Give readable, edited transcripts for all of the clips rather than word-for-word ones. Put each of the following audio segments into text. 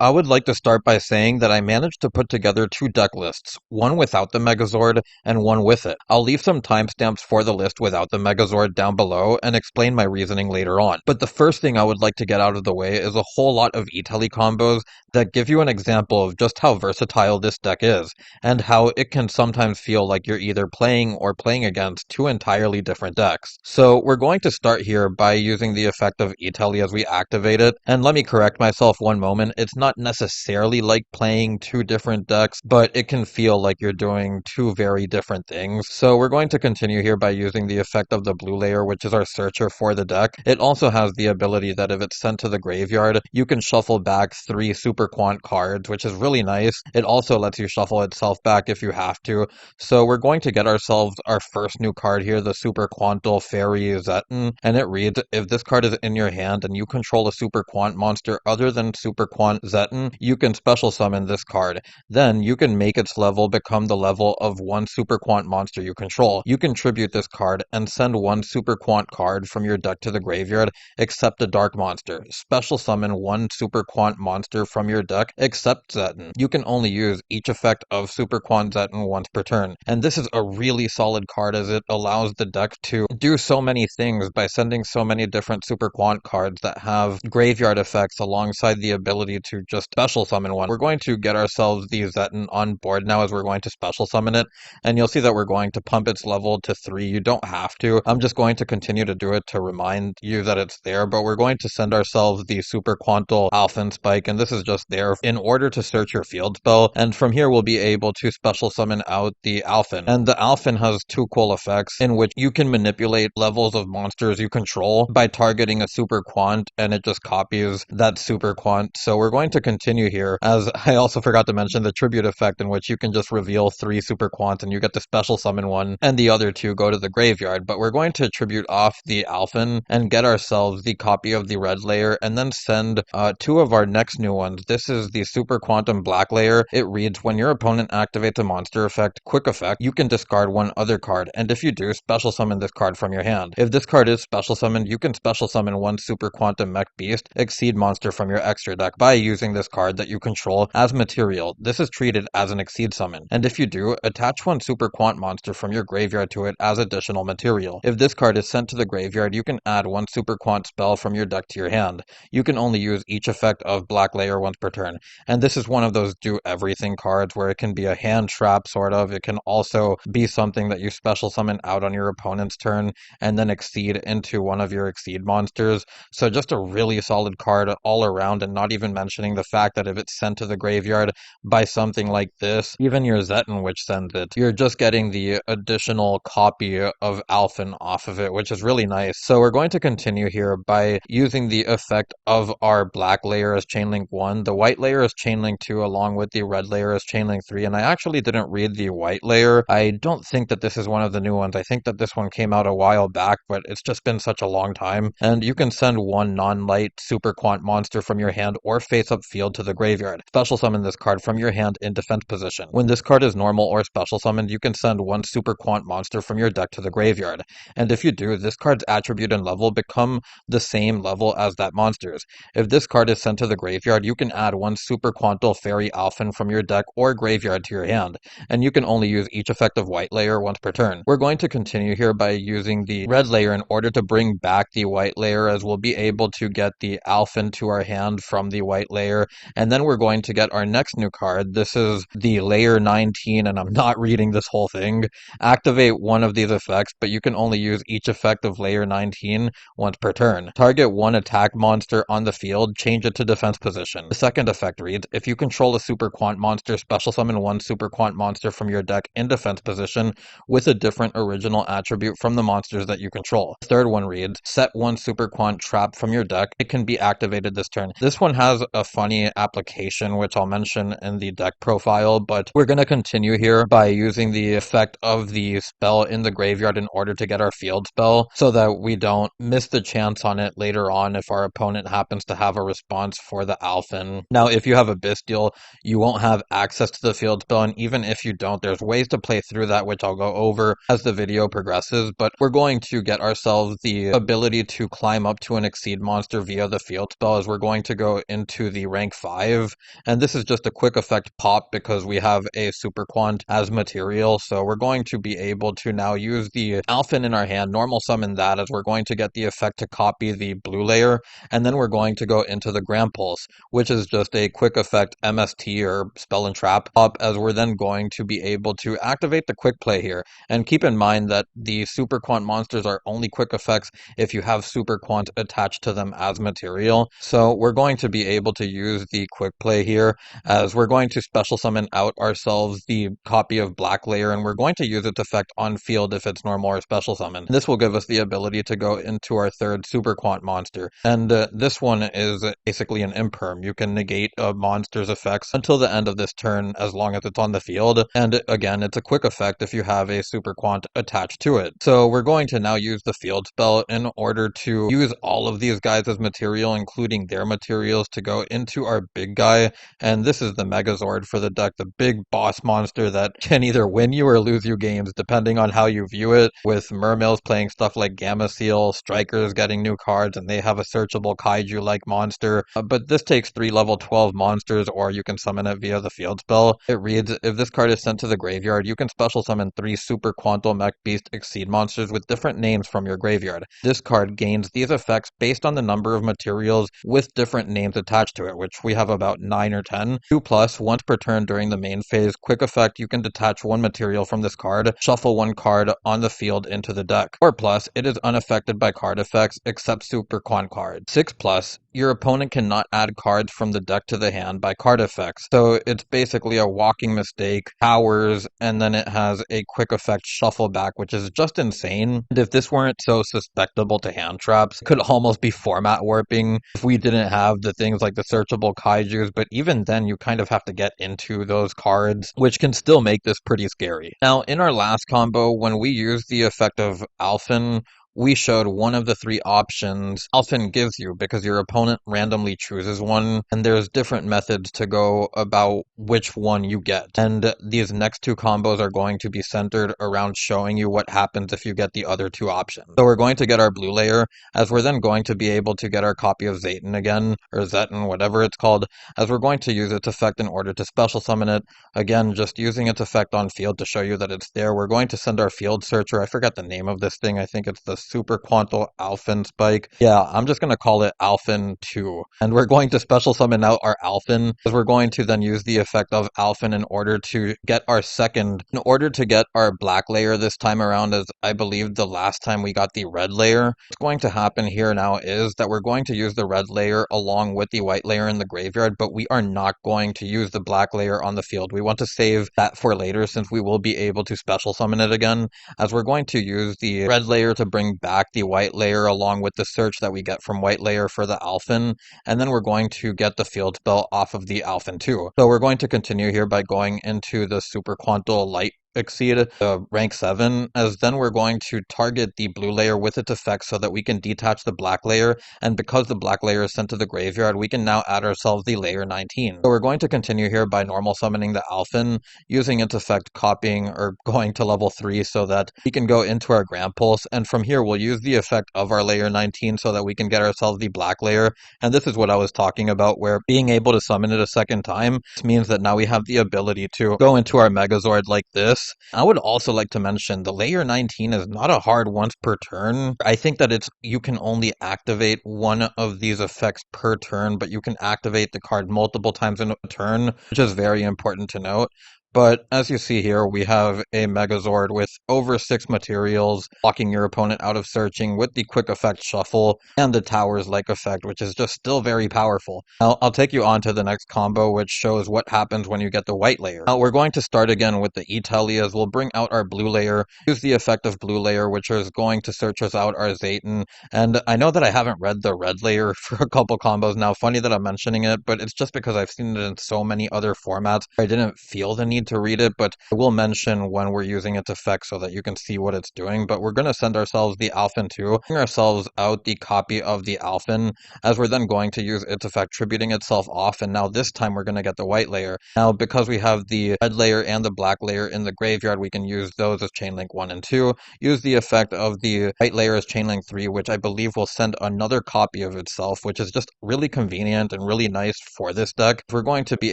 I would like to start by saying that I managed to put together two deck lists, one without the Megazord and one with it. I'll leave some timestamps for the list without the Megazord down below and explain my reasoning later on. But the first thing I would like to get out of the way is a whole lot of E-Tele combos that give you an example of just how versatile this deck is, and how it can sometimes feel like you're either playing or playing against two entirely different decks. So we're going to start here by using the effect of E-Tele as we activate it, and let me correct myself one moment, it's not necessarily like playing two different decks, but it can feel like you're doing two very different things. So we're going to continue here by using the effect of the blue layer, which is our searcher for the deck. It also has the ability that if it's sent to the graveyard, you can shuffle back 3 Super Quant cards, which is really nice. It also lets you shuffle itself back if you have to. So we're going to get ourselves our first new card here, the Super Quantal Fairy Zeton, and it reads, if this card is in your hand and you control a Super Quant monster other than Super Quant Zeton, you can special summon this card. Then you can make its level become the level of one Super Quant monster you control. You can tribute this card and send one Super Quant card from your deck to the graveyard, except a dark monster. Special summon one Super Quant monster from your deck, except Zeton. You can only use each effect of Super Quant Zeton once per turn. And this is a really solid card as it allows the deck to do so many things by sending so many different Super Quant cards that have graveyard effects alongside the ability to just special summon one. We're going to get ourselves the Zeton on board now as we're going to special summon it, and you'll see that we're going to pump its level to 3. You don't have to. I'm just going to continue to do it to remind you that it's there, but we're going to send ourselves the Super Quantal Alphen Spike, and this is just there in order to search your field spell, and from here we'll be able to special summon out the Alphen. And the Alphen has two cool effects in which you can manipulate levels of monsters you control by targeting a Super Quant, and it just copies that Super Quant. So we're going to continue here, as I also forgot to mention the tribute effect in which you can just reveal 3 Super Quants and you get to special summon one, and the other 2 go to the graveyard. But we're going to tribute off the Alphen and get ourselves the copy of the red layer, and then send 2 of our next new ones. This is the Super Quantum Black layer. It reads, when your opponent activates a monster effect, quick effect, you can discard one other card, and if you do, special summon this card from your hand. If this card is special summoned, you can special summon one Super Quantum Mech Beast, Exceed monster from your extra deck by using this card that you control as material. This is treated as an Exceed summon, and if you do, attach one Super Quant monster from your graveyard to it as additional material. If this card is sent to the graveyard, you can add one Super Quant spell from your deck to your hand. You can only use each effect of Black Layer once per turn, and this is one of those do everything cards where it can be a hand trap sort of. It can also be something that you special summon out on your opponent's turn and then Exceed into one of your Exceed monsters. So just a really solid card all around, and not even mentioning the fact that if it's sent to the graveyard by something like this, even your Zeton which sends it, you're just getting the additional copy of Alphen off of it, which is really nice. So we're going to continue here by using the effect of our black layer as Chainlink 1. The white layer is Chainlink 2 along with the red layer as Chainlink 3, and I actually didn't read the white layer. I don't think that this is one of the new ones. I think that this one came out a while back, but it's just been such a long time. And you can send one non-light Super Quant monster from your hand or face-up field to the graveyard. Special summon this card from your hand in defense position. When this card is normal or special summoned, you can send one Super Quant monster from your deck to the graveyard. And if you do, this card's attribute and level become the same level as that monster's. If this card is sent to the graveyard, you can add one Super Quantal Fairy Alphen from your deck or graveyard to your hand, and you can only use each effect of white layer once per turn. We're going to continue here by using the red layer in order to bring back the white layer, as we'll be able to get the Alphen to our hand from the white layer, and then we're going to get our next new card. This is the layer 19, and I'm not reading this whole thing. Activate one of these effects, but you can only use each effect of layer 19 once per turn. Target one attack monster on the field, change it to defense position. The second effect reads, if you control a Super Quant monster, special summon one Super Quant monster from your deck in defense position with a different original attribute from the monsters that you control. The third one reads, set one Super Quant trap from your deck. It can be activated this turn. This one has a funny application, which I'll mention in the deck profile, but we're going to continue here by using the effect of the spell in the graveyard in order to get our field spell, so that we don't miss the chance on it later on if our opponent happens to have a response for the Alphen. Now, if you have a Bystial, you won't have access to the field spell, and even if you don't, there's ways to play through that, which I'll go over as the video progresses, but we're going to get ourselves the ability to climb up to an Exceed monster via the field spell, as we're going to go into the rank 5, and this is just a quick effect pop because we have a Super Quant as material, so we're going to be able to now use the Alphen in our hand, normal summon that as we're going to get the effect to copy the blue layer, and then we're going to go into the Grand Pulse, which is just a quick effect MST or Spell and Trap pop, as we're then going to be able to activate the quick play here. And keep in mind that the Super Quant monsters are only quick effects if you have Super Quant attached to them as material. So we're going to be able to use the quick play here as we're going to special summon out ourselves the copy of Black Layer, and we're going to use its effect on field if it's normal or special summon. This will give us the ability to go into our third Super Quant monster, and this one is basically an imperm. You can negate a monster's effects until the end of this turn as long as it's on the field, and again, it's a quick effect if you have a Super Quant attached to it. So we're going to now use the field spell in order to use all of these guys as material, including their materials, to go into our big guy, and this is the Megazord for the deck, the big boss monster that can either win you or lose you games depending on how you view it, with Mermills playing stuff like Gamma Seal, Strikers getting new cards, and they have a searchable kaiju-like monster, but this takes 3 level 12 monsters, or you can summon it via the field spell. It reads, if this card is sent to the graveyard, you can special summon 3 Super Quantal Mech Beast Exceed monsters with different names from your graveyard. This card gains these effects based on the number of materials with different names attached to it, which we have about 9 or 10. 2+, once per turn during the main phase, quick effect, you can detach 1 material from this card, shuffle 1 card on the field into the deck. 4+, it is unaffected by card effects except Super Quant cards. 6+, your opponent cannot add cards from the deck to the hand by card effects. So it's basically a walking mistake, powers, and then it has a quick effect shuffle back, which is just insane. And if this weren't so susceptible to hand traps, it could almost be format warping if we didn't have the things like the searchable kaijus, but even then you kind of have to get into those cards, which can still make this pretty scary. Now, in our last combo, when we used the effect of Alphen, we showed one of the 3 options Alphen gives you because your opponent randomly chooses one, and there's different methods to go about which one you get. And these next 2 combos are going to be centered around showing you what happens if you get the other 2 options. So we're going to get our blue layer, as we're then going to be able to get our copy of Zayton again, or Zeton, whatever it's called, as we're going to use its effect in order to special summon it. Again, just using its effect on field to show you that it's there. We're going to send our field searcher. I forgot the name of this thing. I think it's the Super Quantal Alphen Spike. Yeah, I'm just going to call it Alphen 2. And we're going to special summon out our Alphen, as we're going to then use the effect of Alphen in order to get our second, in order to get our black layer this time around, as I believe the last time we got the red layer. What's going to happen here now is that we're going to use the red layer along with the white layer in the graveyard, but we are not going to use the black layer on the field. We want to save that for later since we will be able to special summon it again, as we're going to use the red layer to bring back the white layer along with the search that we get from white layer for the Alphen, and then we're going to get the field spell off of the Alphen 2. So we're going to continue here by going into the Super Quantal Light Exceed rank 7, as then we're going to target the blue layer with its effects so that we can detach the black layer, and because the black layer is sent to the graveyard, we can now add ourselves the layer 19. So we're going to continue here by normal summoning the Alphen, using its effect copying or going to level 3 so that we can go into our Grand Pulse, and from here we'll use the effect of our layer 19 so that we can get ourselves the black layer. And this is what I was talking about, where being able to summon it a second time means that now we have the ability to go into our Megazord like this. I would also like to mention the layer 19 is not a hard once per turn. I think that you can only activate one of these effects per turn, but you can activate the card multiple times in a turn, which is very important to note. But as you see here, we have a Megazord with over 6 materials, blocking your opponent out of searching with the quick effect shuffle and the towers-like effect, which is just still very powerful. Now, I'll take you on to the next combo, which shows what happens when you get the white layer. Now, we're going to start again with the E-Tellias. We'll bring out our blue layer, use the effect of blue layer, which is going to search us out our Zayton. And I know that I haven't read the red layer for a couple combos now. Funny that I'm mentioning it, but it's just because I've seen it in so many other formats. I didn't feel the need need to read it, but I will mention when we're using its effect so that you can see what it's doing. But we're going to send ourselves the Alphen 2, bring ourselves out the copy of the Alphen, as we're then going to use its effect tributing itself off, and now this time we're going to get the white layer. Now, because we have the red layer and the black layer in the graveyard, we can use those as chain link 1 and 2, use the effect of the white layer as chain link 3, which I believe will send another copy of itself, which is just really convenient and really nice for this deck. We're going to be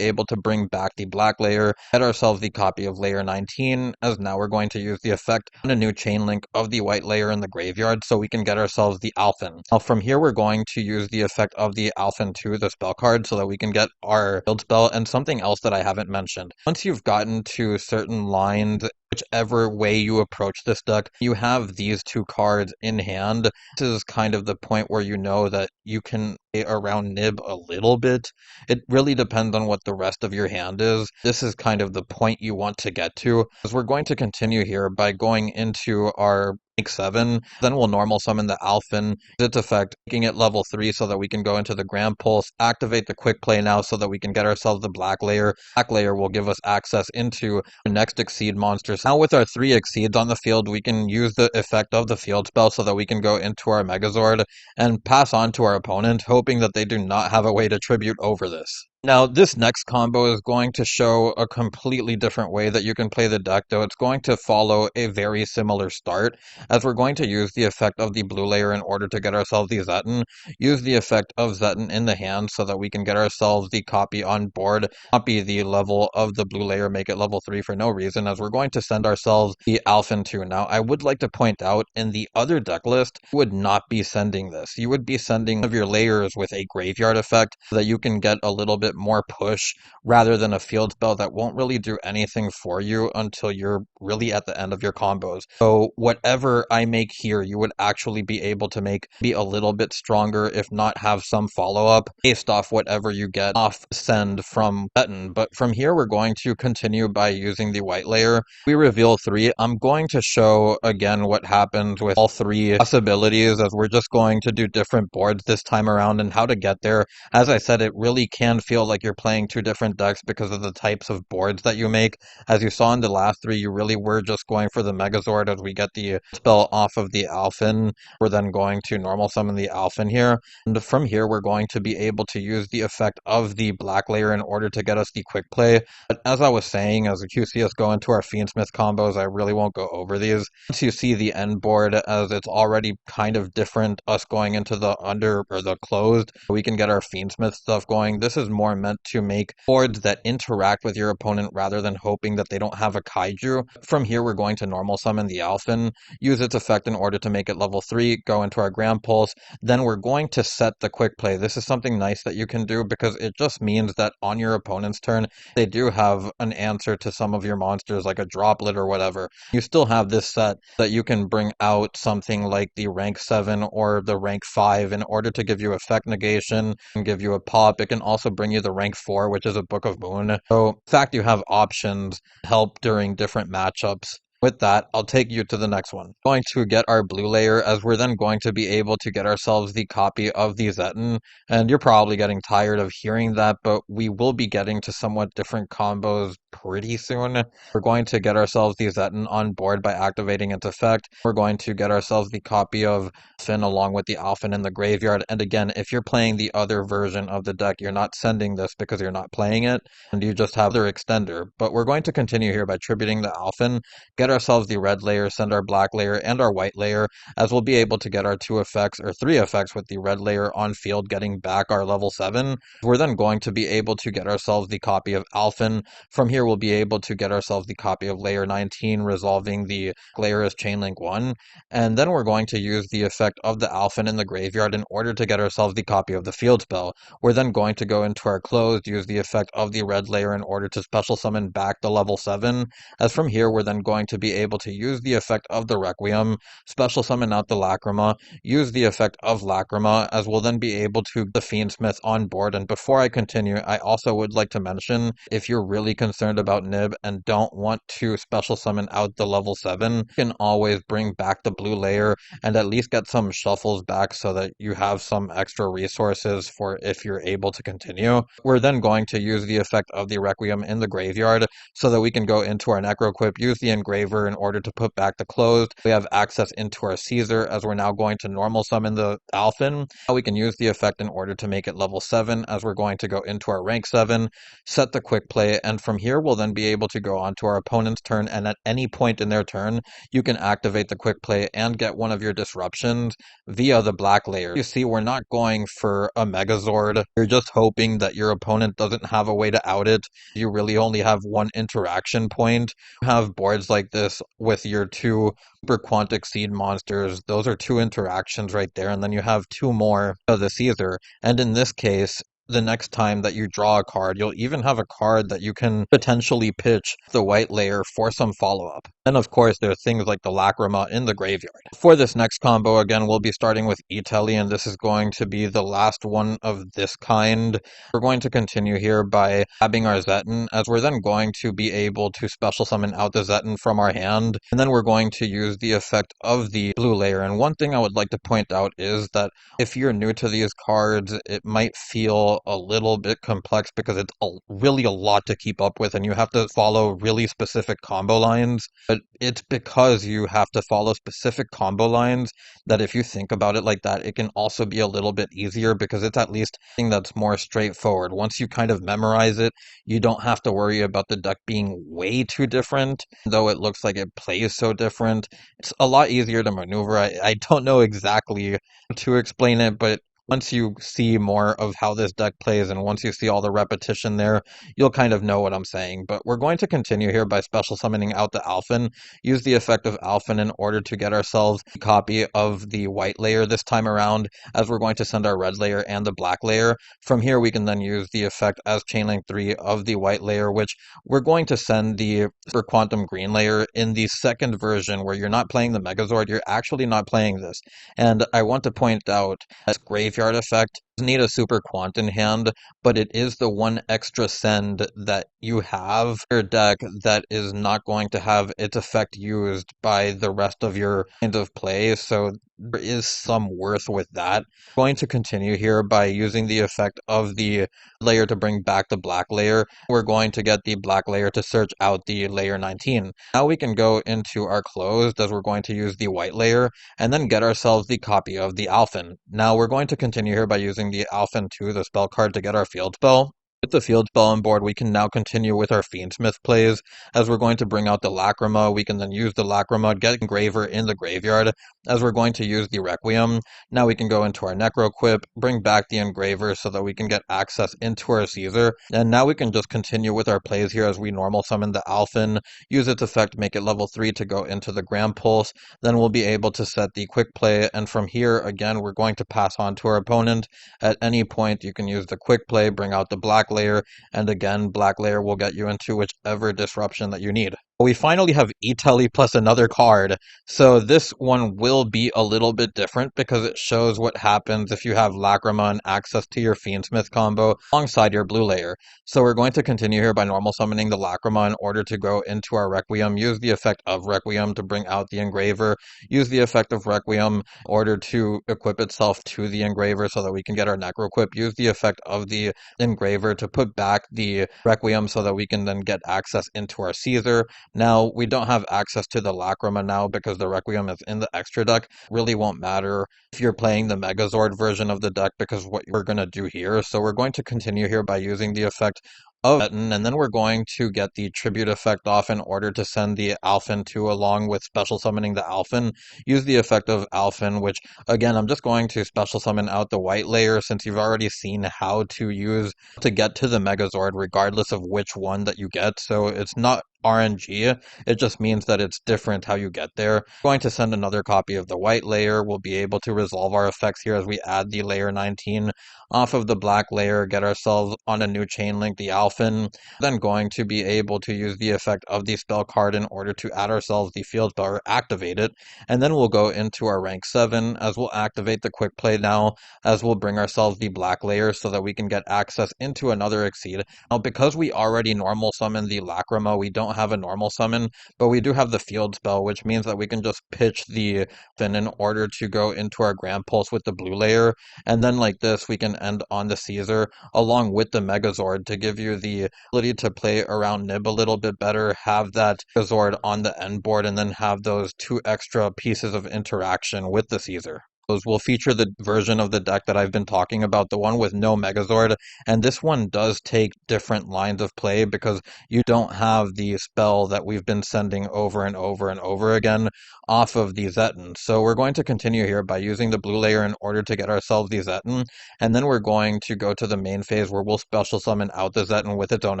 able to bring back the black layer, get ourselves the copy of layer 19, as now we're going to use the effect on a new chain link of the white layer in the graveyard so we can get ourselves the Alphen. Now from here we're going to use the effect of the Alphen 2, the spell card, so that we can get our field spell, and something else that I haven't mentioned. Once you've gotten to certain lines, whichever way you approach this deck, you have these two cards in hand. This is kind of the point where you know that you can play around Nib a little bit. It really depends on what the rest of your hand is. This is kind of the point you want to get to, because we're going to continue here by going into our Make 7, then we'll normal summon the Alphen, its effect, making it level 3 so that we can go into the Grand Pulse, activate the Quick Play now so that we can get ourselves the black layer. Black layer will give us access into the next Exceed monsters. Now with our 3 Exceeds on the field, we can use the effect of the field spell so that we can go into our Megazord and pass on to our opponent, hoping that they do not have a way to tribute over this. Now, this next combo is going to show a completely different way that you can play the deck, though it's going to follow a very similar start, as we're going to use the effect of the blue layer in order to get ourselves the Zetten, use the effect of Zetten in the hand so that we can get ourselves the copy on board, copy the level of the blue layer, make it level 3 for no reason, as we're going to send ourselves the Alphen 2. Now, I would like to point out, in the other deck list, you would not be sending this. You would be sending one of your layers with a graveyard effect so that you can get a little bit more push rather than a field spell that won't really do anything for you until you're really at the end of your combos. So whatever I make here, you would actually be able to make be a little bit stronger, if not have some follow-up based off whatever you get off send from Zetten. But from here we're going to continue by using the white layer. We reveal 3. I'm going to show again what happens with all 3 possibilities, as we're just going to do different boards this time around and how to get there. As I said, it really can feel like you're playing 2 different decks because of the types of boards that you make. As you saw in the last 3, you really were just going for the Megazord as we get the spell off of the Alphen. We're then going to normal summon the Alphen here. And from here, we're going to be able to use the effect of the black layer in order to get us the quick play. But as I was saying, as you see us go into our Fiendsmith combos, I really won't go over these. Once you see the end board, as it's already kind of different, us going into the under or the closed, we can get our Fiendsmith stuff going. This is more meant to make boards that interact with your opponent rather than hoping that they don't have a kaiju. From here, we're going to normal summon the Alphen, use its effect in order to make it level 3, go into our Grand Pulse, then we're going to set the quick play. This is something nice that you can do because it just means that on your opponent's turn, they do have an answer to some of your monsters like a droplet or whatever. You still have this set that you can bring out something like the rank 7 or the rank 5 in order to give you effect negation and give you a pop. It can also bring you the rank 4, which is a Book of Moon. So, in fact, you have options to help during different matchups. With that, I'll take you to the next one. Going to get our blue layer, as we're then going to be able to get ourselves the copy of the Zetten, and you're probably getting tired of hearing that, but we will be getting to somewhat different combos pretty soon. We're going to get ourselves the Zetten on board by activating its effect. We're going to get ourselves the copy of Finn along with the Alphen in the graveyard, and again, if you're playing the other version of the deck, you're not sending this because you're not playing it, and you just have their extender. But we're going to continue here by tributing the Alphen, get ourselves the red layer, send our black layer, and our white layer, as we'll be able to get our 2 effects, or 3 effects with the red layer on field, getting back our level 7. We're then going to be able to get ourselves the copy of Alphen. From here, we'll be able to get ourselves the copy of layer 19, resolving the layer as Chainlink 1, and then we're going to use the effect of the Alphen in the graveyard in order to get ourselves the copy of the field spell. We're then going to go into our closed, use the effect of the red layer in order to special summon back the level 7, as from here, we're then going to to be able to use the effect of the Requiem, special summon out the Lacrima, use the effect of Lacrima, as we'll then be able to get the Fiendsmith on board. And before I continue, I also would like to mention, if you're really concerned about Nib and don't want to special summon out the level 7, you can always bring back the blue layer and at least get some shuffles back so that you have some extra resources for if you're able to continue. We're then going to use the effect of the Requiem in the graveyard so that we can go into our Necroquip, use the Engraver in order to put back the closed. We have access into our Caesar as we're now going to normal summon the Alphen. Now we can use the effect in order to make it level 7 as we're going to go into our rank 7, set the quick play, and from here we'll then be able to go on to our opponent's turn, and at any point in their turn you can activate the quick play and get one of your disruptions via the black layer. You see, we're not going for a Megazord. You're just hoping that your opponent doesn't have a way to out it. You really only have one interaction point. You have boards like this with your two Super Quant Exceed monsters. Those are two interactions right there, and then you have two more of the Caesar. And in this case, the next time that you draw a card, you'll even have a card that you can potentially pitch the white layer for some follow-up. And of course, there's things like the Lacrima in the graveyard. For this next combo, again, we'll be starting with Italy, and this is going to be the last one of this kind. We're going to continue here by grabbing our Zeton, as we're then going to be able to special summon out the Zeton from our hand, and then we're going to use the effect of the blue layer. And one thing I would like to point out is that if you're new to these cards, it might feel a little bit complex because it's really a lot to keep up with and you have to follow really specific combo lines. But it's because you have to follow specific combo lines that if you think about it like that, it can also be a little bit easier because it's at least something that's more straightforward. Once you kind of memorize it, you don't have to worry about the deck being way too different, though it looks like it plays so different. It's a lot easier to maneuver. I don't know exactly how to explain it, but once you see more of how this deck plays and once you see all the repetition there, you'll kind of know what I'm saying. But we're going to continue here by special summoning out the Alphen, use the effect of Alphen in order to get ourselves a copy of the white layer this time around, as we're going to send our red layer and the black layer. From here, we can then use the effect as Chainlink 3 of the white layer, which we're going to send the Super Quantum green layer in the second version where you're not playing the Megazord, you're actually not playing this. And I want to point out this graveyard effect doesn't need a Super Quant in hand, but it is the one extra send that you have in your deck that is not going to have its effect used by the rest of your kind of play, so there is some worth with that. I'm going to continue here by using the effect of the layer to bring back the black layer. We're going to get the black layer to search out the layer 19. Now we can go into our closed as we're going to use the white layer and then get ourselves the copy of the Alphen. Now we're going to continue here by using the Alphen 2, the spell card, to get our field spell. With the field spell on board, we can now continue with our Fiendsmith plays, as we're going to bring out the Lacrima. We can then use the Lacrima, get Engraver in the graveyard, as we're going to use the Requiem. Now we can go into our Necroquip, bring back the Engraver so that we can get access into our Caesar, and now we can just continue with our plays here as we normal summon the Alphen, use its effect, make it level 3 to go into the Grand Pulse, then we'll be able to set the quick play, and from here, again, we're going to pass on to our opponent. At any point, you can use the quick play, bring out the black layer, and again, black layer will get you into whichever disruption that you need. We finally have Italy plus another card, so this one will be a little bit different because it shows what happens if you have Lacrima and access to your Fiendsmith combo alongside your blue layer. So we're going to continue here by normal summoning the Lacrima in order to go into our Requiem, use the effect of Requiem to bring out the Engraver, use the effect of Requiem in order to equip itself to the Engraver so that we can get our Necroquip, use the effect of the Engraver to put back the Requiem so that we can then get access into our Caesar. Now, we don't have access to the Lacrima now because the Requiem is in the extra deck. Really won't matter if you're playing the Megazord version of the deck because what we're going to do here. So we're going to continue here by using the effect of Zeton, and then we're going to get the tribute effect off in order to send the Alphen 2 along with special summoning the Alphen. Use the effect of Alphen, which again, I'm just going to special summon out the white layer since you've already seen how to use to get to the Megazord regardless of which one that you get. So it's not RNG. It just means that it's different how you get there. Going to send another copy of the white layer. We'll be able to resolve our effects here as we add the layer 19 off of the black layer, get ourselves on a new chain link, the Alphen. Then going to be able to use the effect of the spell card in order to add ourselves the field spell or activate it. And then we'll go into our rank 7 as we'll activate the quick play now, as we'll bring ourselves the black layer so that we can get access into another Exceed. Now, because we already normal summon the Lacrima, we don't have a normal summon, but we do have the field spell, which means that we can just pitch the Fin in order to go into our Grand Pulse with the blue layer, and then like this, we can end on the Caesar along with the Megazord to give you the ability to play around Nib a little bit better, have that Megazord on the end board, and then have those 2 extra pieces of interaction with the Caesar. Those will feature the version of the deck that I've been talking about, the one with no Megazord, and this one does take different lines of play because you don't have the spell that we've been sending over and over and over again off of the Zeton. So we're going to continue here by using the blue layer in order to get ourselves the Zeton, and then we're going to go to the main phase where we'll special summon out the Zeton with its own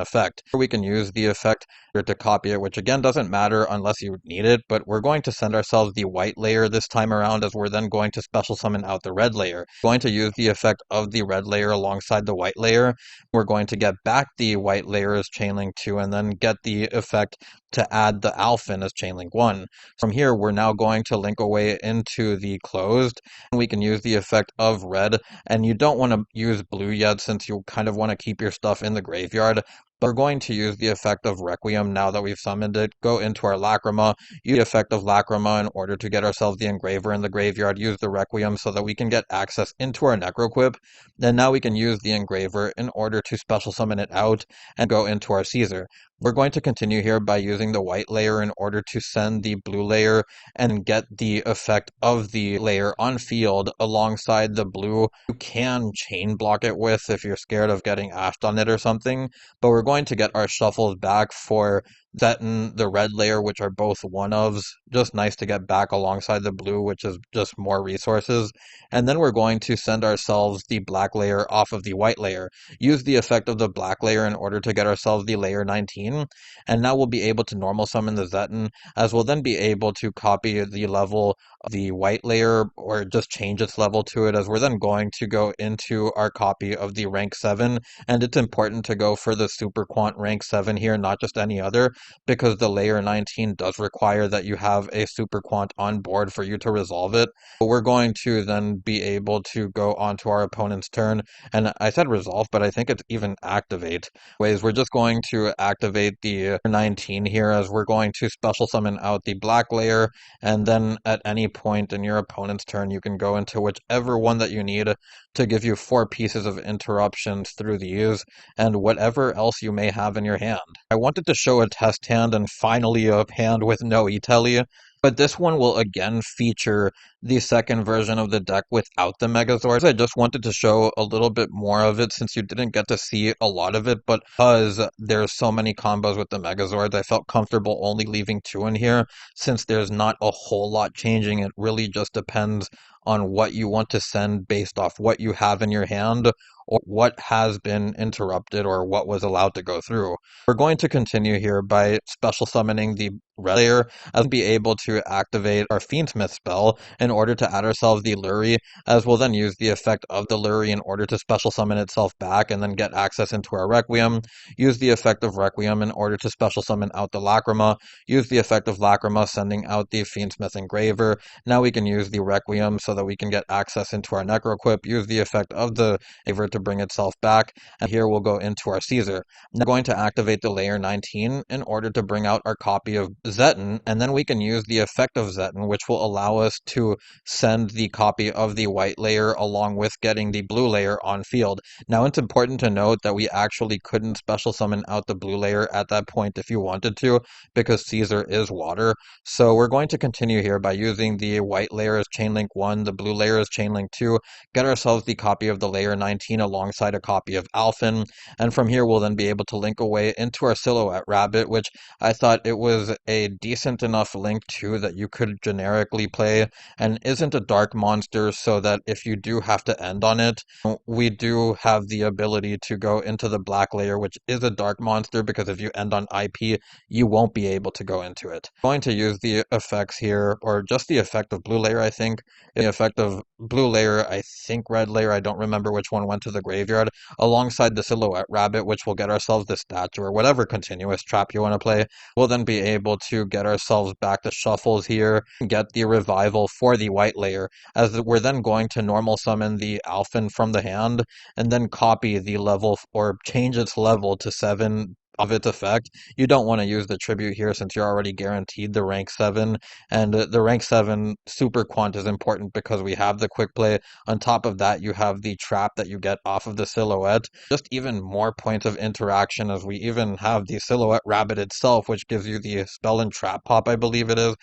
effect. We can use the effect to copy it, which again doesn't matter unless you need it, but we're going to send ourselves the white layer this time around as we're then going to special summon out the red layer. We're going to use the effect of the red layer alongside the white layer. We're going to get back the white layer as Chainlink 2 and then get the effect to add the Alphen as Chainlink 1. From here, we're now going to link away into the closed, and we can use the effect of red, and you don't want to use blue yet since you kind of want to keep your stuff in the graveyard. But we're going to use the effect of Requiem now that we've summoned it, go into our Lacrima, use the effect of Lacrima in order to get ourselves the Engraver in the graveyard, use the Requiem so that we can get access into our Necroquip. Then now we can use the Engraver in order to special summon it out and go into our Caesar. We're going to continue here by using the white layer in order to send the blue layer and get the effect of the layer on field alongside the blue. You can chain block it with if you're scared of getting ashed on it or something, but we're going to get our shuffles back for Zeton, the red layer, which are both one-ofs. Just nice to get back alongside the blue, which is just more resources. And then we're going to send ourselves the black layer off of the white layer. Use the effect of the black layer in order to get ourselves the layer 19. And now we'll be able to normal summon the Zeton, as we'll then be able to copy the level of the white layer or just change its level to it, as we're then going to go into our copy of the rank 7. And it's important to go for the super quant rank 7 here, not just any other, because the layer 19 does require that you have a super quant on board for you to resolve it. But we're going to then be able to go onto our opponent's turn, and I said resolve, but I think it's even activate. We're just going to activate the 19 here as we're going to special summon out the black layer, and then at any point in your opponent's turn you can go into whichever one that you need to give you 4 pieces of interruptions through these, and whatever else you may have in your hand. I wanted to show a test hand and finally a hand with no E-Telly, but this one will again feature the second version of the deck without the Megazords. I just wanted to show a little bit more of it since you didn't get to see a lot of it, but because there's so many combos with the Megazords, I felt comfortable only leaving 2 in here since there's not a whole lot changing. It really just depends on what you want to send based off what you have in your hand or what has been interrupted or what was allowed to go through. We're going to continue here by special summoning the red layer and be able to activate our Fiendsmith spell in order to add ourselves the Lurie, as we'll then use the effect of the Lurie in order to special summon itself back and then get access into our Requiem. Use the effect of Requiem in order to special summon out the Lacrima. Use the effect of Lacrima sending out the Fiendsmith Engraver. Now we can use the Requiem so that we can get access into our Necroquip. Use the effect of the Engraver to bring itself back, and here we'll go into our Caesar. Now we're going to activate the layer 19 in order to bring out our copy of Zeton, and then we can use the effect of Zeton, which will allow us to send the copy of the white layer along with getting the blue layer on field. Now it's important to note that we actually couldn't special summon out the blue layer at that point if you wanted to, because Caesar is water. So we're going to continue here by using the white layer as Chainlink 1 when the blue layer is chain link 2, get ourselves the copy of the layer 19 alongside a copy of Alphen, and from here we'll then be able to link away into our Silhouette Rabbit, which I thought it was a decent enough link too that you could generically play, and isn't a dark monster, so that if you do have to end on it, we do have the ability to go into the black layer, which is a dark monster, because if you end on IP, you won't be able to go into it. I'm going to use the effects here, or just the effect of blue layer, I think. The effect of blue layer, I think red layer, I don't remember which one went to the graveyard, alongside the Silhouette Rabbit, which will get ourselves the statue, or whatever continuous trap you want to play. We'll then be able to get ourselves back to shuffles here, and get the revival for the white layer, as we're then going to normal summon the Alphen from the hand, and then copy the level, or change its level to 7 of its effect. You don't want to use the tribute here since you're already guaranteed the rank 7, and the rank 7 super quant is important because we have the quick play. On top of that, you have the trap that you get off of the Silhouette. Just even more points of interaction, as we even have the Silhouette Rabbit itself, which gives you the spell and trap pop, I believe it is.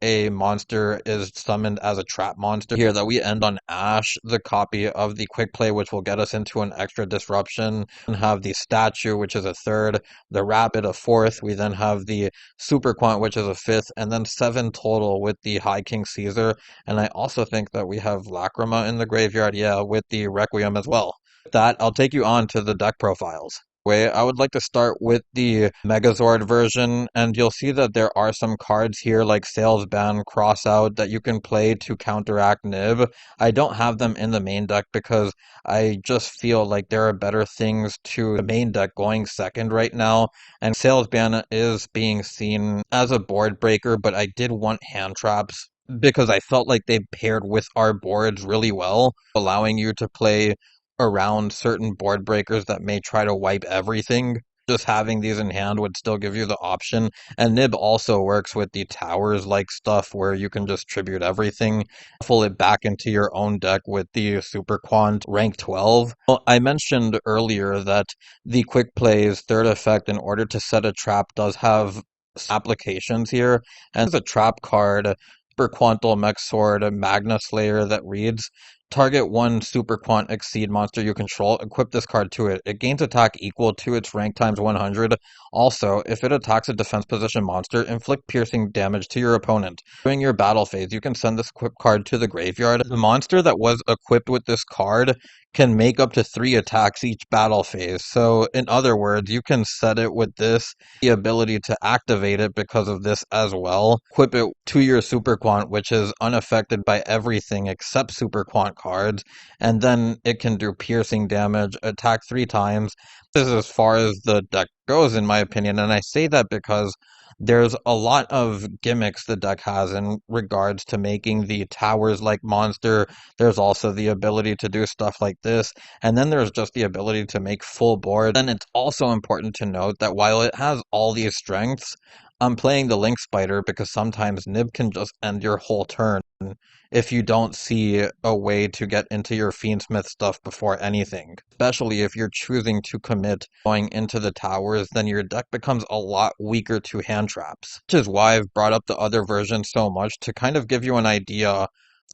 A monster is summoned as a trap monster here that we end on Ash, the copy of the quick play, which will get us into an extra disruption, and have the statue, which is a third, the rabbit a fourth, we then have the super quant, which is a fifth, and then 7 total with the High King Caesar, and I also think that we have Lacrima in the graveyard, yeah, with the Requiem as well. With that, I'll take you on to the deck profiles. I would like to start with the Megazord version, and you'll see that there are some cards here like Salesban, Crossout that you can play to counteract Nib. I don't have them in the main deck because I just feel like there are better things to the main deck going second right now, and Salesban is being seen as a board breaker, but I did want hand traps because I felt like they paired with our boards really well, allowing you to play around certain board breakers that may try to wipe everything. Just having these in hand would still give you the option. And Nib also works with the towers like stuff where you can just tribute everything, pull it back into your own deck with the Super Quant rank 12. Well, I mentioned earlier that the quick play's third effect, in order to set a trap, does have applications here, and there's a trap card, Super Quantal Mech Sword, a Magna Slayer, that reads: target one Super Quant Exceed monster you control, equip this card to it. It gains attack equal to its rank times 100. Also, if it attacks a defense position monster, inflict piercing damage to your opponent. During your battle phase, you can send this equipped card to the graveyard. The monster that was equipped with this card can make up to 3 attacks each battle phase. So, in other words, you can set it with this, the ability to activate it because of this as well. Equip it to your Super Quant, which is unaffected by everything except Super Quant cards, and then it can do piercing damage, attack 3 times. This is as far as the deck goes, in my opinion, and I say that because there's a lot of gimmicks the deck has in regards to making the towers like monster. There's also the ability to do stuff like this, and then there's just the ability to make full board. And it's also important to note that while it has all these strengths, I'm playing the Link Spider because sometimes Nib can just end your whole turn if you don't see a way to get into your Fiendsmith stuff before anything. Especially if you're choosing to commit going into the towers, then your deck becomes a lot weaker to hand traps. Which is why I've brought up the other version so much, to kind of give you an idea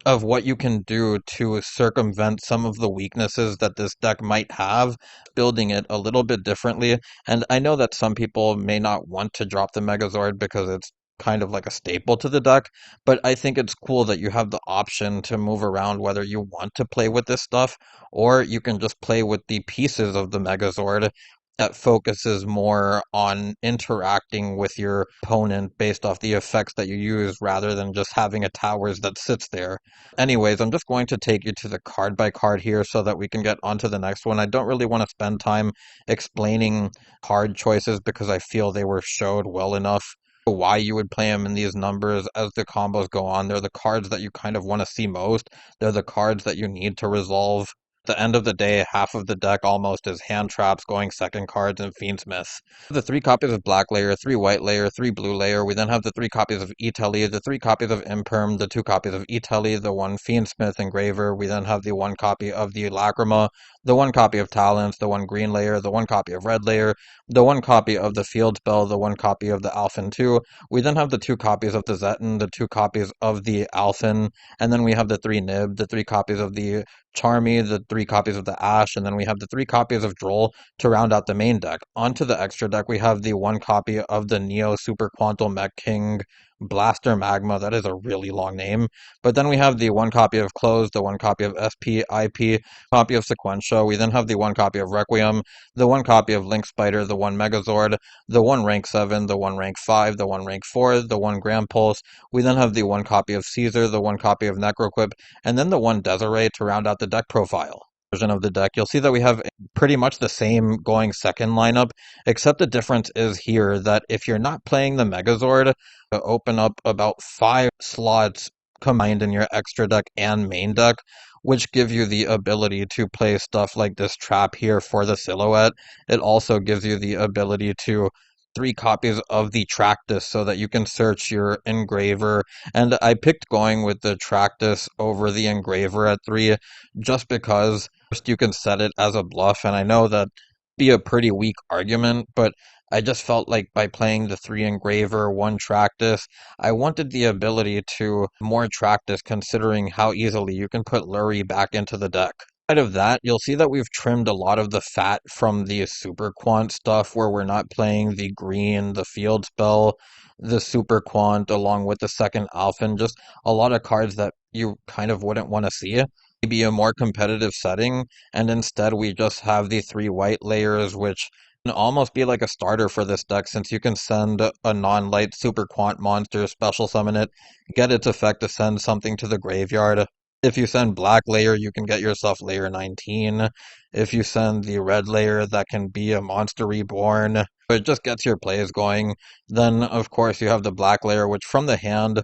of what you can do to circumvent some of the weaknesses that this deck might have, building it a little bit differently. And I know that some people may not want to drop the Megazord because it's kind of like a staple to the deck, but I think it's cool that you have the option to move around whether you want to play with this stuff, or you can just play with the pieces of the Megazord that focuses more on interacting with your opponent based off the effects that you use rather than just having a towers that sits there. Anyways, I'm just going to take you to the card by card here so that we can get on to the next one. I don't really want to spend time explaining card choices because I feel they were showed well enough why you would play them in these numbers as the combos go on. They're the cards that you kind of want to see most. They're the cards that you need to resolve. At the end of the day, half of the deck almost is hand traps, going second cards, and Fiendsmith. The 3 copies of Black Layer, 3 White Layer, 3 Blue Layer. We then have the 3 copies of Italy, the 3 copies of Imperm, the 2 copies of Italy, the 1 Fiendsmith Engraver. We then have the 1 copy of the Lacrima, the one copy of Talents, the one green layer, the one copy of red layer, the one copy of the field spell, the one copy of the Alphen 2. We then have the two copies of the Zetten, the two copies of the Alphen, and then we have the three Nib, the three copies of the Charmy, the three copies of the Ash, and then we have the three copies of Droll to round out the main deck. Onto the extra deck, we have the one copy of the Neo Super Quantal Mech King Blaster Magma. That is a really long name. But then we have the one copy of Close, the one copy of SP, IP, copy of Sequentia. We then have the one copy of Requiem, the one copy of Link Spider, the one Megazord, the one rank 7, the one rank 5, the one rank 4, the one Grand Pulse. We then have the one copy of Caesar, the one copy of Necroquip, and then the one Desiree to round out the deck profile version of the deck. You'll see that we have pretty much the same going second lineup, except the difference is here that if you're not playing the Megazord, to open up about 5 slots combined in your extra deck and main deck, which give you the ability to play stuff like this trap here for the silhouette. It also gives you the ability to 3 copies of the Tractus so that you can search your engraver. And I picked going with the Tractus over the engraver at 3 just because first you can set it as a bluff, and I know that be a pretty weak argument, but I just felt like by playing the 3 engraver, 1 Tractus, I wanted the ability to more Tractus considering how easily you can put Lurie back into the deck. Outside of that, you'll see that we've trimmed a lot of the fat from the Super Quant stuff where we're not playing the green, the field spell, the Super Quant along with the second Alphen, just a lot of cards that you kind of wouldn't want to see. Maybe a more competitive setting, and instead we just have the 3 white layers, which can almost be like a starter for this deck since you can send a non-light Super Quant monster, special summon it, get its effect to send something to the graveyard. If you send black layer, you can get yourself layer 19. If you send the red layer, that can be a monster reborn. It just gets your plays going. Then, of course, you have the black layer, which from the hand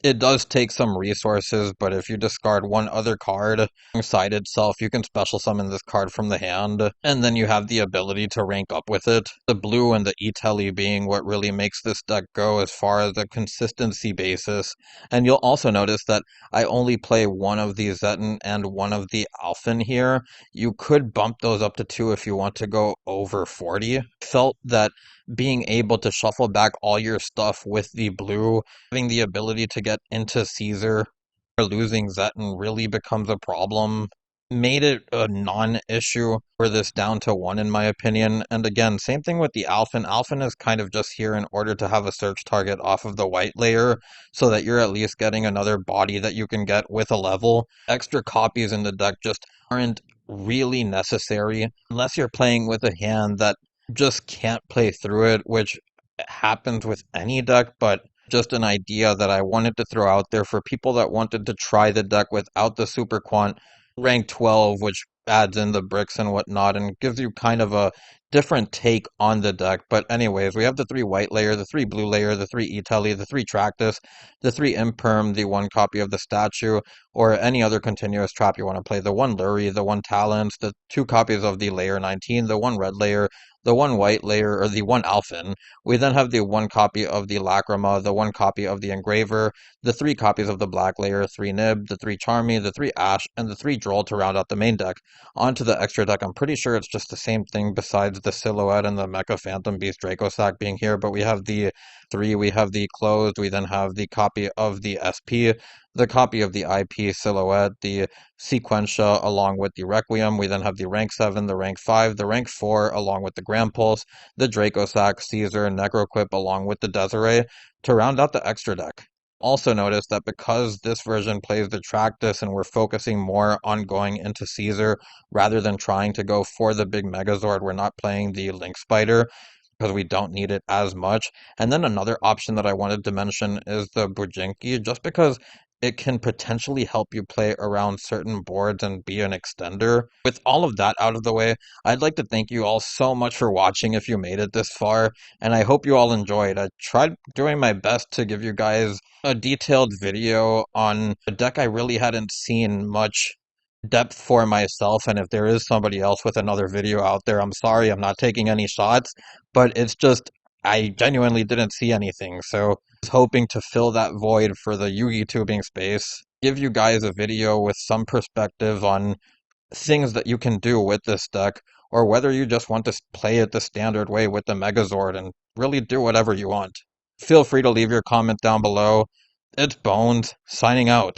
it does take some resources, but if you discard one other card alongside itself, you can special summon this card from the hand, and then you have the ability to rank up with it. The blue and the E-Telly being what really makes this deck go as far as a consistency basis. And you'll also notice that I only play one of the Zetten and one of the Alphen here. You could bump those up to 2 if you want to go over 40. Felt that being able to shuffle back all your stuff with the blue, having the ability to get into Caesar or losing Zetten really becomes a problem. Made it a non-issue for this down to 1 in my opinion. And again, same thing with the Alphen. Alphen is kind of just here in order to have a search target off of the white layer so that you're at least getting another body that you can get with a level. Extra copies in the deck just aren't really necessary unless you're playing with a hand that just can't play through it, which happens with any deck, but just an idea that I wanted to throw out there for people that wanted to try the deck without the Super Quant rank 12, which adds in the bricks and whatnot and gives you kind of a different take on the deck. But anyways, we have the 3 white layer, the 3 blue layer, the 3 E-Telly, the 3 Tractus, the 3 Imperm, the 1 copy of the statue, or any other continuous trap you want to play, the 1 Lurie, the 1 Talents, the 2 copies of the layer 19, the 1 red layer, the 1 white layer, or the 1 Alphen. We then have the 1 copy of the Lacrima, the 1 copy of the Engraver, the 3 copies of the black layer, 3 Nib, the 3 Charmy, the 3 Ash, and the 3 Droll to round out the main deck. Onto the extra deck, I'm pretty sure it's just the same thing besides the Silhouette and the Mecha Phantom Beast Draco Sack being here, but we have the 3, we have the Closed, we then have the copy of the SP, the copy of the IP Silhouette, the Sequentia along with the Requiem. We then have the rank 7, the rank 5, the rank 4 along with the Grand Pulse, the Draco Sack, Caesar, Necroquip along with the Desiree to round out the extra deck. Also notice that because this version plays the Tractus and we're focusing more on going into Caesar rather than trying to go for the big Megazord, we're not playing the Link Spider because we don't need it as much. And then another option that I wanted to mention is the Bujinki, just because it can potentially help you play around certain boards and be an extender. With all of that out of the way, I'd like to thank you all so much for watching if you made it this far, and I hope you all enjoyed. I tried doing my best to give you guys a detailed video on a deck I really hadn't seen much depth for myself, and if there is somebody else with another video out there, I'm sorry, I'm not taking any shots, but it's just, I genuinely didn't see anything, so I was hoping to fill that void for the Yugi tubing space, give you guys a video with some perspective on things that you can do with this deck, or whether you just want to play it the standard way with the Megazord and really do whatever you want. Feel free to leave your comment down below. It's Bones, signing out.